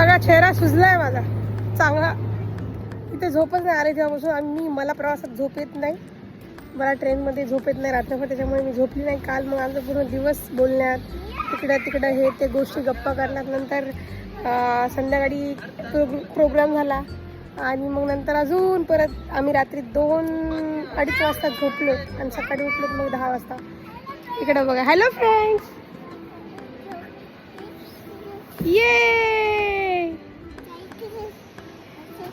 सगळा चेहरा सुजलाय माझा चांगला. इथे झोपच नाही आली तेव्हापासून. आणि मला प्रवासात झोप येत नाही, मला ट्रेनमध्ये झोप येत नाही रात्रभर, त्याच्यामुळे मी झोपली नाही काल. मग आमचा पूर्ण दिवस बोलण्यात, तिकडं हे ते गोष्टी गप्पा करण्यात. नंतर संध्याकाळी प्रोग्राम झाला आणि मग नंतर अजून परत आम्ही रात्री 2-2:30 वाजता झोपलो आणि सकाळी उठलो मग 10 वाजता. इकडं बघा. हॅलो फ्रेंड्स, ये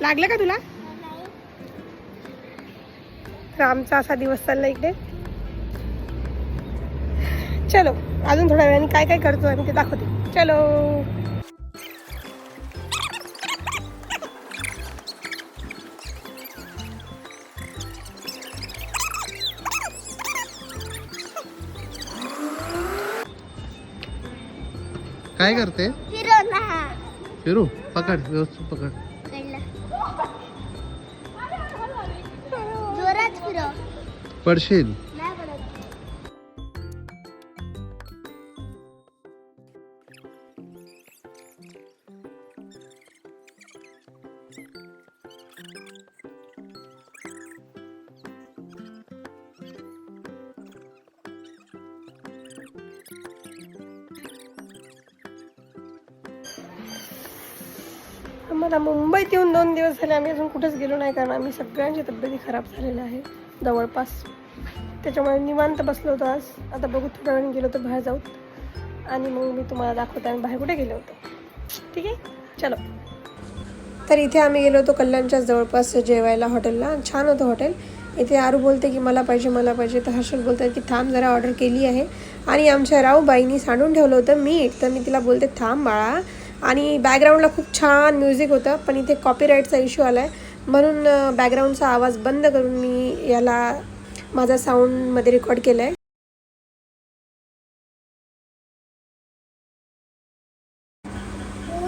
लागलं का तुला? तर आमचा असा दिवस चालला इकडे. चलो अजून थोड्या वेळाने काय काय करतो आम्ही ते दाखवते. चलो. काय करते? फिरू. पकड, व्यवस्थित पकड. पडशील. आम्हाला मुंबईत येऊन 2 दिवस झाले, आम्ही अजून कुठेच गेलो नाही, कारण आम्ही सगळ्यांची तब्येती खराब झालेल्या आहे जवळपास. त्याच्यामुळे निवांत बसलो होतो आज. आता बघू थोड्या वेळाने गेलो तर बाहेर जाऊ आणि मग मी तुम्हाला दाखवते आम्ही बाहेर कुठे गेलो होतो. ठीक आहे, चलो. तर इथे आम्ही गेलो होतो कल्याणच्या जवळपास जेवायला हॉटेलला. छान होतं हॉटेल. इथे आरू बोलते की मला पाहिजे, तर हर्षल बोलतात की थांब जरा, ऑर्डर केली आहे. आणि आमच्या राऊबाईंनी सांडून ठेवलं होतं मीठ, तर मी तिला बोलते थांब बाळा. आणि बॅकग्राऊंडला खूप छान म्युझिक होतं, पण इथे कॉपीराईटचा इश्यू आला आहे, म्हणून बॅकग्राऊंडचा आवाज बंद करून मी याला माझा साऊंडमध्ये रेकॉर्ड केला आहे.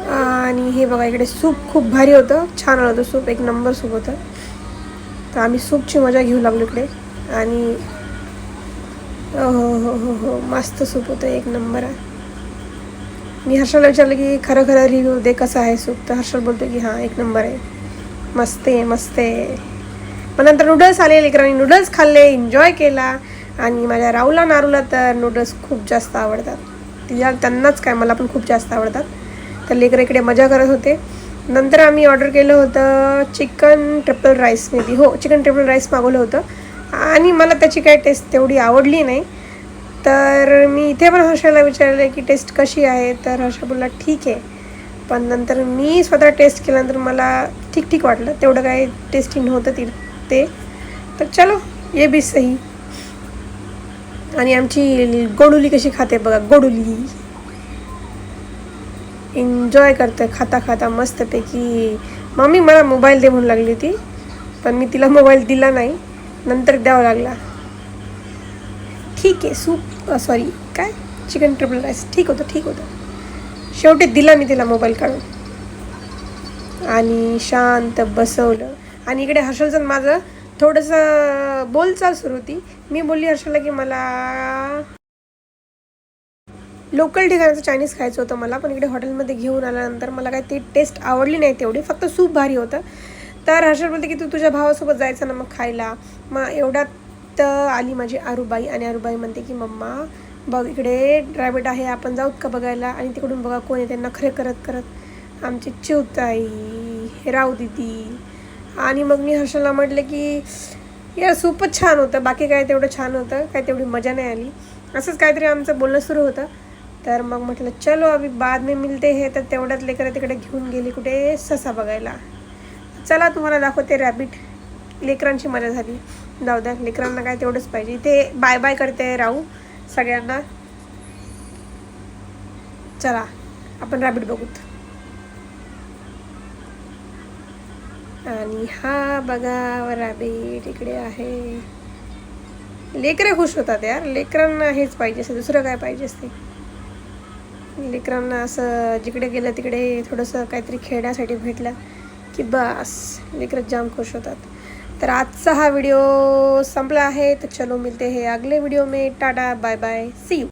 आणि हे बघा, इकडे सूप खूप भारी होतं, छान आलं होतं सूप, एक नंबर सूप होतं. तर आम्ही सूपची मजा घेऊ लागलो इकडे. आणि हो मस्त सूप होतं, एक नंबर आहे. मी हर्षलला विचारलं की खरं रिव्ह्यू दे, कसं आहे सूप. तर हर्षल बोलतो की हां एक नंबर आहे, मस्त आहे. पण नंतर नूडल्स आले, लेकरांनी नूडल्स खाल्ले, एन्जॉय केला. आणि माझ्या राऊला नारूला तर नूडल्स खूप जास्त आवडतात. त्यांनाच काय, मला पण खूप जास्त आवडतात. तर लेकरं इकडे मजा करत होते. नंतर आम्ही ऑर्डर केलं होतं chicken triple rice. Chicken triple rice मागवलं होतं. आणि मला त्याची काय टेस्ट तेवढी आवडली नाही. तर मी इथे पण हर्षला विचारलं की टेस्ट कशी आहे, तर हर्ष बोलला ठीक आहे. पण नंतर मी स्वतः टेस्ट केल्यानंतर मला ठीक वाटलं, तेवढं काय टेस्टी नव्हतं ते. तर चलो ये भी सही. आणि आमची गोडुली कशी खाते बघा, गोडुली एन्जॉय करते खाता मस्तपैकी. मम्मी मला मोबाईल दे म्हणून लागली होती, पण मी तिला मोबाईल दिला नाही, नंतर द्यावा लागला. ठीक आहे, काय चिकन ट्रिपल राईस ठीक होतं. शेवटी दिला मी तिला मोबाईल काढून आणि शांत बसवलं. आणि इकडे हर्षलचं माझं थोडंसं बोलचाल सुरू होती. मी बोलली हर्षलला की मला लोकल ठिकाणाचं चायनीज खायचं होतं मला, पण इकडे हॉटेलमध्ये घेऊन आल्यानंतर मला काय ती टेस्ट आवडली नाही तेवढी, फक्त सूप भारी होतं. तर हर्षल बोलते की तू तुझ्या भावासोबत जायचं ना मग खायला. मग एवढ्यात आली माझी आरूबाई, आणि आरूबाई म्हणते की मम्मा बघ इकडे रॅबिट आहे, आपण जाऊत का बघायला. आणि तिकडून बघा कोण येते, नखरे करत आमची चिवताई, राव दिदी. आणि मग मी हर्षलला म्हटलं की यार सूपच छान होतं, बाकी काय तेवढं छान होतं, काय तेवढी मजा नाही आली. असंच काहीतरी आमचं बोलणं सुरू होतं. तर मग म्हटलं चलो अभी बाद में मिलते हे. तर तेवढ्यात लेकरं तिकडे घेऊन गेली कुठे, ससा बघायला. चला तुम्हाला दाखवते रॅबिट. लेकरांची मजा झाली, जाऊ द्या, लेकरांना काय तेवढंच पाहिजे. इथे बाय बाय करते राहू सगळ्यांना. चला आपण रॅबिट बघूत. आणि हा बघा रॅबिट इकडे आहे. लेकरं खुश होतात यार, लेकरांना हेच पाहिजे असते, दुसरं काय पाहिजे असते. लेकरांना असं जिकडे गेलं तिकडे थोडंसं काहीतरी खेळण्यासाठी भेटलं की बस लेकरं जाम खुश होतात. तर आजचा हा व्हिडिओ संपला आहे. तर चलो मिलते हैं अगले व्हिडिओ में. Tata bye bye, see you.